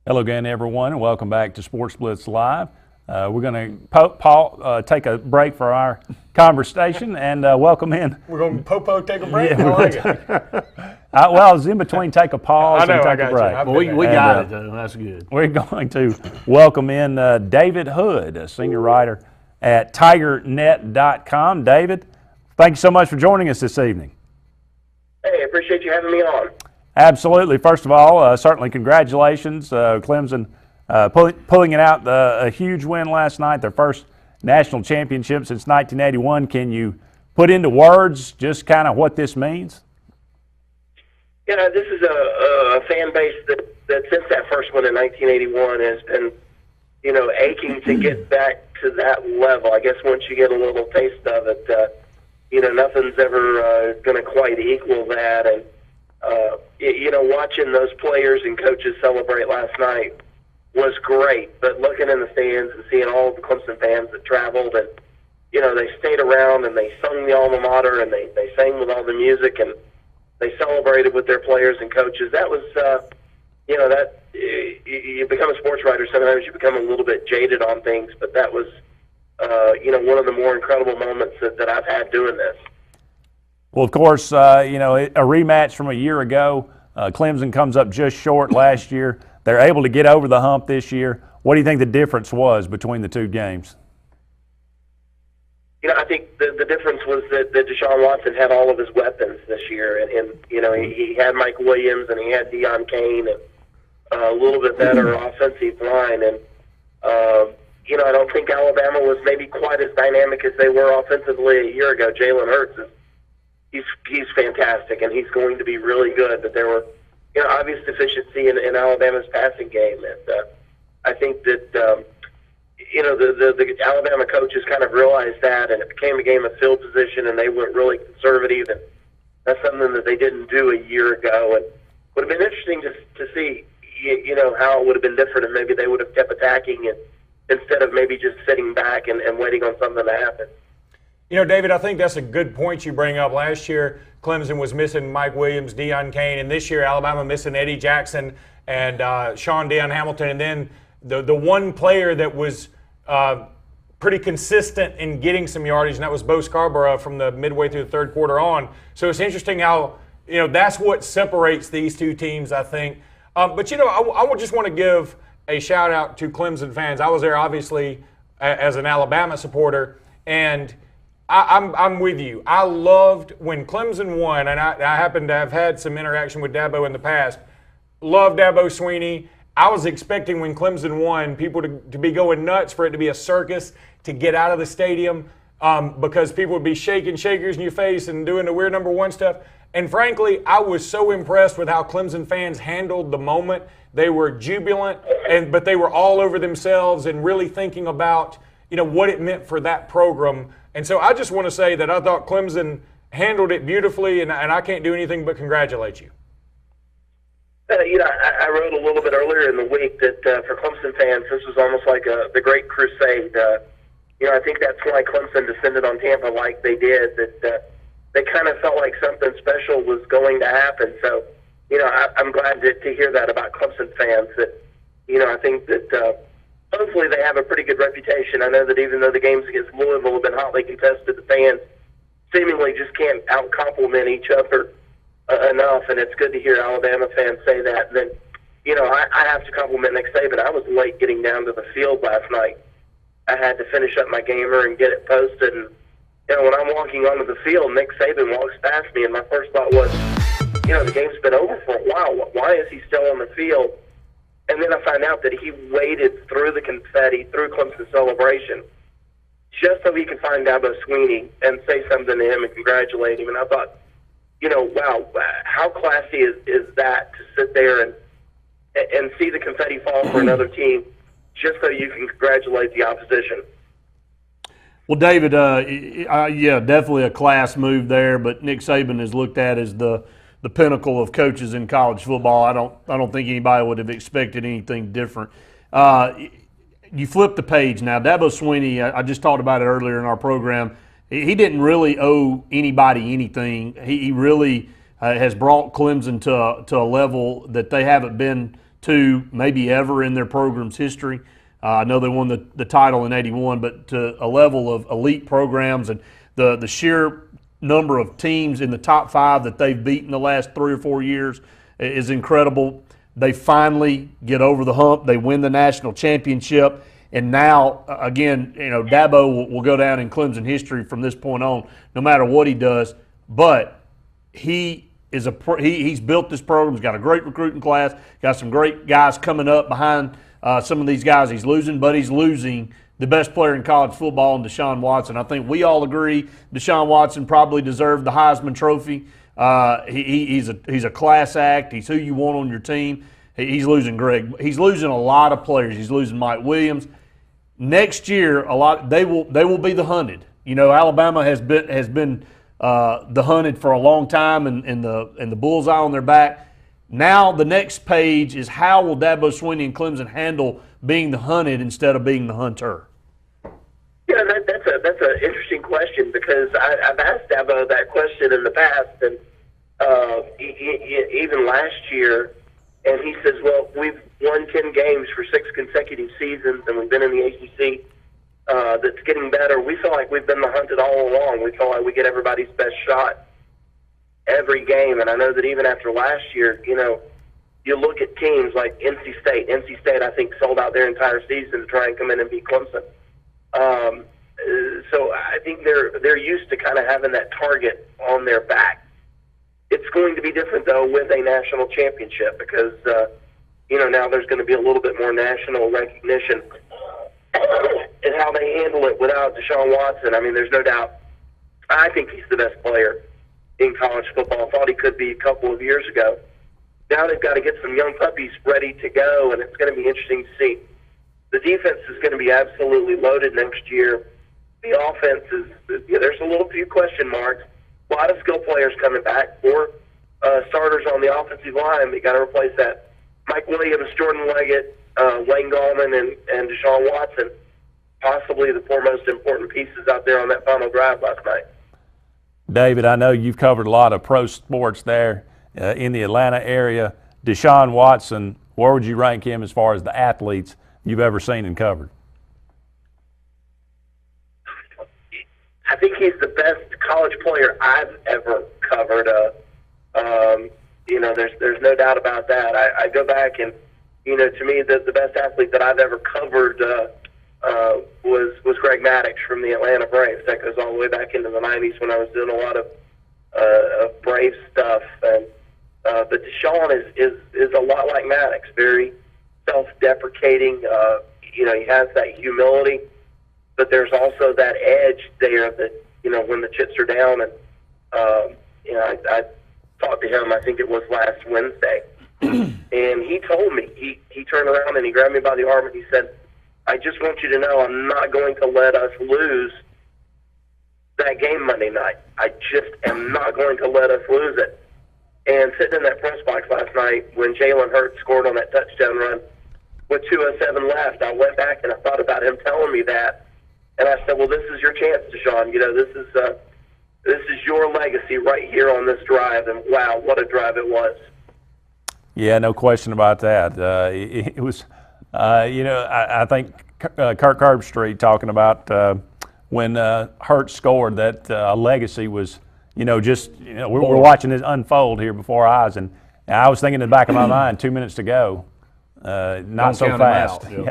Hello again, everyone, and welcome back to Sports Blitz Live. We're going to take a break for our conversation and welcome in. We're going to take a break? Yeah, I like it. Well, I was in between take a pause I know, and take I got a break. you. Well, we got it, though. That's good. We're going to welcome in David Hood, a senior writer at TigerNet.com. David, thank you so much for joining us this evening. Hey, I appreciate you having me on. Absolutely. First of all, certainly congratulations. Clemson pulling it out, a huge win last night, their first national championship since 1981. Can you put into words just kind of what this means? You know, this is a fan base that since that first one in 1981 has been, you know, aching to get back to that level. I guess once you get a little taste of it, you know, nothing's ever going to quite equal that. And you know, watching those players and coaches celebrate last night was great. But looking in the stands and seeing all of the Clemson fans that traveled and, you know, they stayed around and they sung the alma mater and they sang with all the music and they celebrated with their players and coaches. That was, you know, that you become a sports writer, sometimes you become a little bit jaded on things, but that was, you know, one of the more incredible moments that I've had doing this. Well, of course, you know, a rematch from a year ago. Clemson comes up just short last year. They're able to get over the hump this year. What do you think the difference was between the two games? You know, I think the difference was that Deshaun Watson had all of his weapons this year. And you know, he had Mike Williams and he had Deshaun Kane and a little bit better offensive line. And, you know, I don't think Alabama was maybe quite as dynamic as they were offensively a year ago. Jalen Hurts he's fantastic, and he's going to be really good. But there were, you know, obvious deficiency in Alabama's passing game, and I think that you know the Alabama coaches kind of realized that, and it became a game of field position, and they went really conservative, and that's something that they didn't do a year ago. And would have been interesting to see, you know, how it would have been different, and maybe they would have kept attacking it instead of maybe just sitting back and waiting on something to happen. You know, David, I think that's a good point you bring up. Last year, Clemson was missing Mike Williams, Deshaun Kane, and this year Alabama missing Eddie Jackson and Sean Deion Hamilton. And then the one player that was pretty consistent in getting some yardage, and that was Bo Scarborough from the midway through the third quarter on. So it's interesting how, you know, that's what separates these two teams, I think. But, you know, I just want to give a shout-out to Clemson fans. I was there, obviously, as an Alabama supporter, and I'm with you. I loved when Clemson won, and I happen to have had some interaction with Dabo in the past. Loved Dabo Swinney. I was expecting when Clemson won people to be going nuts, for it to be a circus, to get out of the stadium because people would be shaking shakers in your face and doing the weird number one stuff. And frankly, I was so impressed with how Clemson fans handled the moment. They were jubilant, but they were all over themselves and really thinking about, you know, what it meant for that program. And so I just want to say that I thought Clemson handled it beautifully, and I can't do anything but congratulate you. You know, I wrote a little bit earlier in the week that for Clemson fans, this was almost like the Great Crusade. You know, I think that's why Clemson descended on Tampa like they did, that they kind of felt like something special was going to happen. So, you know, I'm glad to hear that about Clemson fans, that, you know, I think that hopefully they have a pretty good reputation. I know that even though the games against Louisville have been hotly contested, the fans seemingly just can't out-compliment each other enough, and it's good to hear Alabama fans say that. And then, you know, I have to compliment Nick Saban. I was late getting down to the field last night. I had to finish up my gamer and get it posted. And, you know, when I'm walking onto the field, Nick Saban walks past me, and my first thought was, you know, the game's been over for a while. Why is he still on the field? And then I find out that he waded through the confetti, through Clemson celebration, just so he could find Dabo Swinney and say something to him and congratulate him. And I thought, you know, wow, how classy is that, to sit there and see the confetti fall for another team just so you can congratulate the opposition. Well, David, yeah, definitely a class move there, but Nick Saban is looked at as the pinnacle of coaches in college football. I don't think anybody would have expected anything different. You flip the page now. Dabo Swinney, I just talked about it earlier in our program. He didn't really owe anybody anything. He really has brought Clemson to a level that they haven't been two maybe ever in their program's history. I know they won the title in '81, but to a level of elite programs and the sheer number of teams in the top 5 that they've beaten the last 3 or 4 years is incredible. They finally get over the hump. They win the national championship. And now, again, Dabo will go down in Clemson history from this point on, no matter what he does. But he's built this program. He's got a great recruiting class. Got some great guys coming up behind some of these guys he's losing, but he's losing the best player in college football in Deshaun Watson. I think we all agree Deshaun Watson probably deserved the Heisman Trophy. He's a class act. He's who you want on your team. He's losing Greg. He's losing a lot of players. He's losing Mike Williams. Next year, they will be the hunted. Alabama has been the hunted for a long time, and the bullseye on their back. Now the next page is how will Dabo Swinney and Clemson handle being the hunted instead of being the hunter? Yeah, that's an interesting question because I've asked Dabo that question in the past, and even last year, and he says, "Well, we've won 10 games for 6 consecutive seasons, and we've been in the ACC. That's getting better. We feel like we've been the hunted all along. We feel like we get everybody's best shot every game." And I know that even after last year, you look at teams like NC State. NC State, I think, sold out their entire season to try and come in and beat Clemson. So I think they're used to kind of having that target on their back. It's going to be different, though, with a national championship because, now there's going to be a little bit more national recognition in how they handle it without Deshaun Watson. I mean, there's no doubt. I think he's the best player in college football. I thought he could be a couple of years ago. Now they've got to get some young puppies ready to go, and it's going to be interesting to see. The defense is going to be absolutely loaded next year. The offense there's a little few question marks. A lot of skill players coming back. 4 starters on the offensive line. They got to replace that. Mike Williams, Jordan Leggett, Wayne Gallman, and Deshaun Watson, possibly the 4 most important pieces out there on that final drive last night. David, I know you've covered a lot of pro sports there in the Atlanta area. Deshaun Watson, where would you rank him as far as the athletes you've ever seen and covered? I think he's the best college player I've ever covered. There's no doubt about that. I go back and, to me, the best athlete that I've ever covered was Greg Maddux from the Atlanta Braves. That goes all the way back into the 90s when I was doing a lot of Brave stuff. And but Deshaun is a lot like Maddux, very self-deprecating. He has that humility, but there's also that edge there that, when the chips are down. And, I talked to him, I think it was last Wednesday, and he told me, he turned around and he grabbed me by the arm and he said, "I just want you to know I'm not going to let us lose that game Monday night. I just am not going to let us lose it." And sitting in that press box last night when Jalen Hurts scored on that touchdown run with 2:07 left, I went back and I thought about him telling me that. And I said, "Well, this is your chance, Deshaun. This is your legacy right here on this drive." And wow, what a drive it was. Yeah, no question about that. It was, I think Kirk Herbstreit talking about when Hurts scored that legacy was, we're watching this unfold here before our eyes. And I was thinking in the back of my mind, 2 minutes to go. Not so fast. Yeah.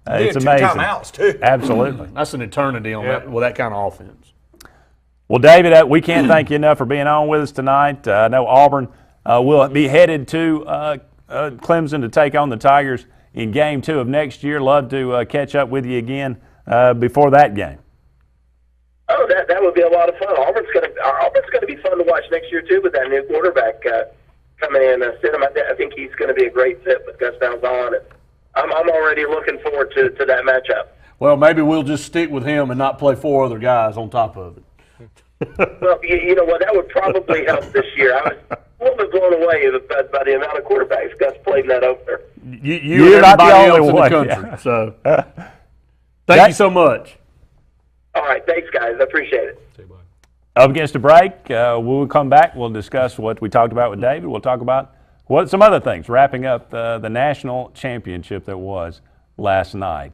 It's two amazing. timeouts, too. Absolutely. That's an eternity on that kind of offense. Well, David, we can't thank you enough for being on with us tonight. I know Auburn will be headed to Clemson to take on the Tigers in Game 2 of next year. Love to catch up with you again before that game. Oh, that would be a lot of fun. Auburn's going to be fun to watch next year too with that new quarterback coming in. Stidham, I think he's going to be a great fit with Gus Malzahn, and I'm already looking forward to that matchup. Well, maybe we'll just stick with him and not play 4 other guys on top of it. Well, you know what? That would probably help this year. I was a little bit blown away by the amount of quarterbacks Gus played in that opener. You're not the only one in the country. Yeah. So, thank you so much. All right, thanks, guys. I appreciate it. Up against a break, we'll come back. We'll discuss what we talked about with David. We'll talk about some other things wrapping up the national championship that was last night.